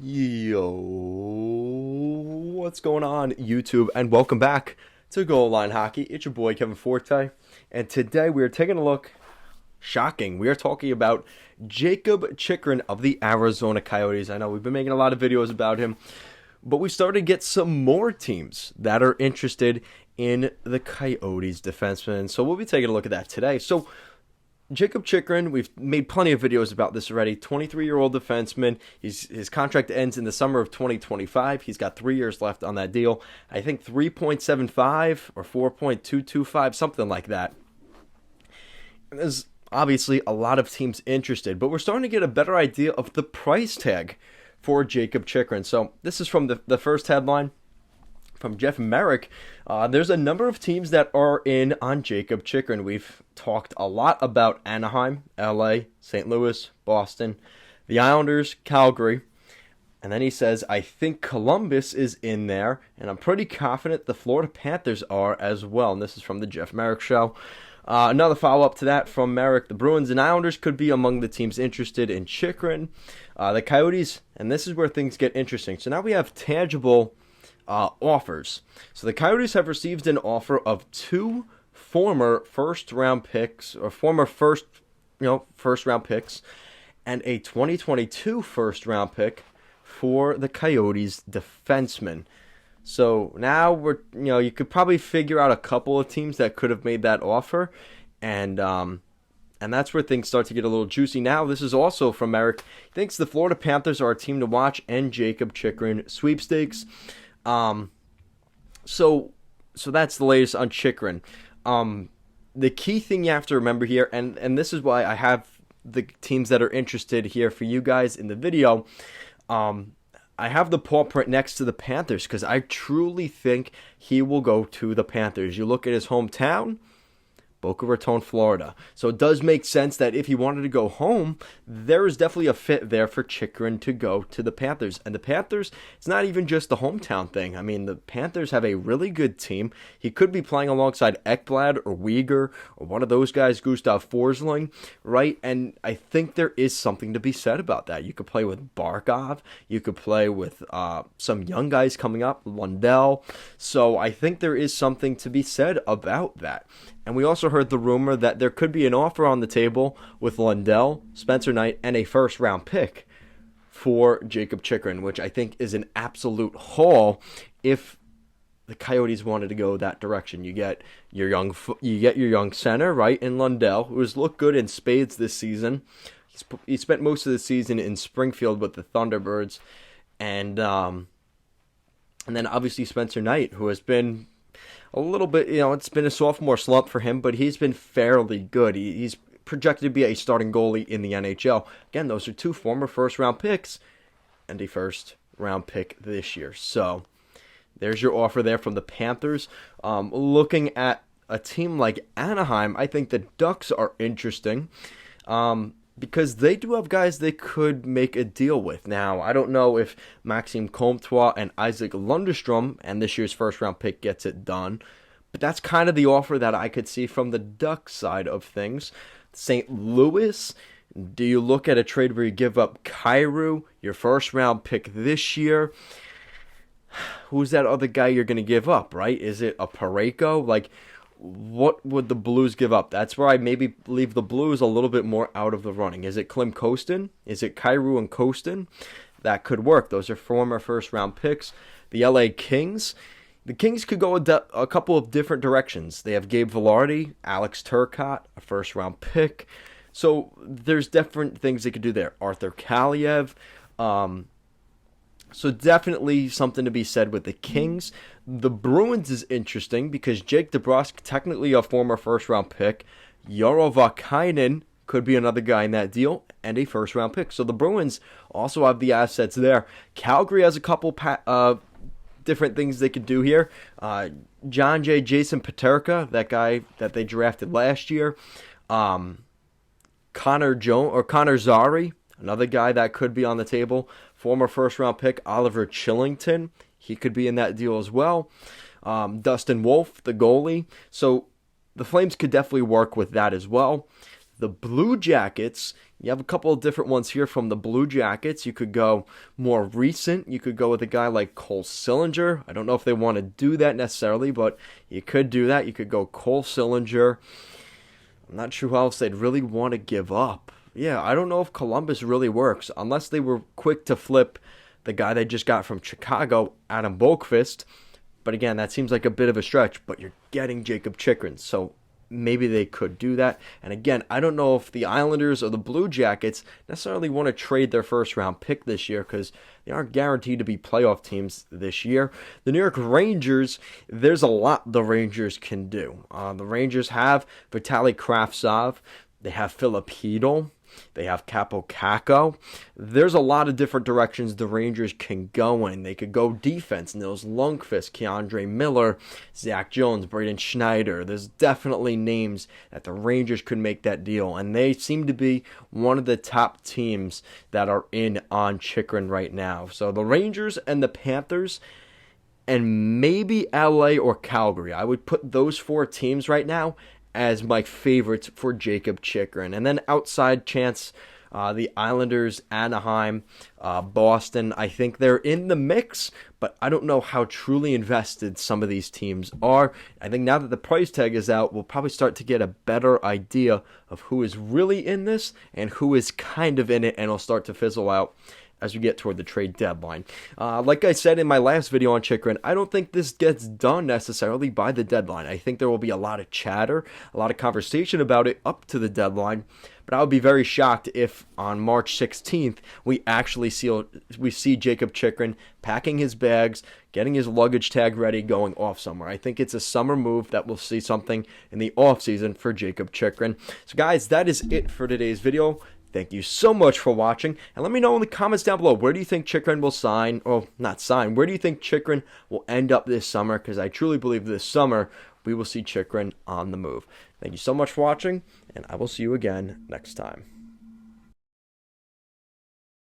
Yo, what's going on, YouTube? And welcome back to Goal Line Hockey. It's your boy Kevin Forte, and today we are taking a look. Shocking. We are talking about Jakob Chychrun of the Arizona Coyotes. I know we've been making a lot of videos about him, but we started to get some more teams that are interested in the Coyotes defenseman. So we'll be taking a look at that today. So Jakob Chychrun, we've made plenty of videos about this already. 23-year-old defenseman. His contract ends in the summer of 2025. He's got 3 years left on that deal. I think 3.75 or 4.225, something like that. There's obviously a lot of teams interested, but we're starting to get a better idea of the price tag for Jakob Chychrun. So this is from the first headline from Jeff Merrick. There's a number of teams that are in on Jakob Chychrun. We've talked a lot about Anaheim, LA, St. Louis, Boston, the Islanders, Calgary. And then he says, I think Columbus is in there, and I'm pretty confident the Florida Panthers are as well. And this is from the Jeff Merrick Show. Another follow-up to that from Merrick. The Bruins and Islanders could be among the teams interested in Chychrun. The Coyotes, and this is where things get interesting. So now we have tangible offers. So the Coyotes have received an offer of two former first-round picks, or former first-round picks, and a 2022 first-round pick for the Coyotes defenseman. So now you could probably figure out a couple of teams that could have made that offer, and that's where things start to get a little juicy. Now, this is also from Eric. He thinks the Florida Panthers are a team to watch, and Jakob Chychrun sweepstakes. So that's the latest on Chychrun. The key thing you have to remember here, and this is why I have the teams that are interested here for you guys in the video. I have the paw print next to the Panthers because I truly think he will go to the Panthers. You look at his hometown, Boca Raton, Florida. So it does make sense that if he wanted to go home, there is definitely a fit there for Chychrun to go to the Panthers. And the Panthers, it's not even just the hometown thing. I mean, the Panthers have a really good team. He could be playing alongside Ekblad or Weegar or one of those guys, Gustav Forsling, right? And I think there is something to be said about that. You could play with Barkov. You could play with some young guys coming up, Lundell. So I think there is something to be said about that. And we also heard the rumor that there could be an offer on the table with Lundell, Spencer Knight, and a first-round pick for Jakob Chychrun, which I think is an absolute haul if the Coyotes wanted to go that direction. You get your young center, right, in Lundell, who has looked good in spades this season. He spent most of the season in Springfield with the Thunderbirds, and then obviously Spencer Knight, who has been a little bit, it's been a sophomore slump for him, but he's been fairly good. He's projected to be a starting goalie in the NHL. Again, those are two former first-round picks and a first-round pick this year. So there's your offer there from the Panthers. Looking at a team like Anaheim, I think the Ducks are interesting because they do have guys they could make a deal with. Now, I don't know if Maxime Comtois and Isaac Lundestrom and this year's first-round pick gets it done, but that's kind of the offer that I could see from the Ducks side of things. St. Louis, do you look at a trade where you give up Kyrou, your first-round pick this year? Who's that other guy you're going to give up, right? Is it a Parayko? Like, what would the Blues give up? That's where I maybe leave the Blues a little bit more out of the running. Is it Klim Kostin? Is it Kyrou and Kostin? That could work. Those are former first-round picks. The LA Kings. The Kings could go a couple of different directions. They have Gabe Vilardi, Alex Turcotte, a first-round pick. So there's different things they could do there. Arthur Kaliev. So definitely something to be said with the Kings. The Bruins is interesting because Jake DeBrusk, technically a former first-round pick. Jaro Vakainen could be another guy in that deal, and a first-round pick. So the Bruins also have the assets there. Calgary has a couple different things they could do here. Jason Peterka, that guy that they drafted last year. Connor Zary, another guy that could be on the table. Former first-round pick Oliver Chillington, he could be in that deal as well. Dustin Wolf, the goalie. So the Flames could definitely work with that as well. the Blue Jackets, you have a couple of different ones here from the Blue Jackets. You could go more recent. You could go with a guy like Cole Sillinger. I don't know if they want to do that necessarily, but you could do that. You could go Cole Sillinger. I'm not sure who else they'd really want to give up. Yeah, I don't know if Columbus really works, unless they were quick to flip the guy they just got from Chicago, Adam Boqvist. But again, that seems like a bit of a stretch, but you're getting Jakob Chychrun, so maybe they could do that. And again, I don't know if the Islanders or the Blue Jackets necessarily want to trade their first round pick this year, because they aren't guaranteed to be playoff teams this year. The New York Rangers, there's a lot the Rangers can do. The Rangers have Vitaly Kravtsov. They have Filip Chytil. They have Kaapo Kakko. There's a lot of different directions the Rangers can go in. They could go defense. Nils Lundkvist, Keandre Miller, Zach Jones, Braden Schneider. There's definitely names that the Rangers could make that deal. And they seem to be one of the top teams that are in on Chychrun right now. So the Rangers and the Panthers and maybe LA or Calgary. I would put those 4 teams right now as my favorites for Jakob Chychrun. And then outside chance, the Islanders, Anaheim, Boston, I think they're in the mix, but I don't know how truly invested some of these teams are. I think now that the price tag is out, we'll probably start to get a better idea of who is really in this and who is kind of in it, and it'll start to fizzle out as we get toward the trade deadline. Like I said in my last video on Chychrun, I don't think this gets done necessarily by the deadline. I think there will be a lot of chatter, a lot of conversation about it up to the deadline, but I would be very shocked if on March 16th we actually see Jakob Chychrun packing his bags, getting his luggage tag ready, going off somewhere. I think it's a summer move that we'll see something in the offseason for Jakob Chychrun. So guys, that is it for today's video. Thank you so much for watching, and let me know in the comments down below, where do you think Chychrun will sign, or not sign, where do you think Chychrun will end up this summer, because I truly believe this summer we will see Chychrun on the move. Thank you so much for watching, and I will see you again next time.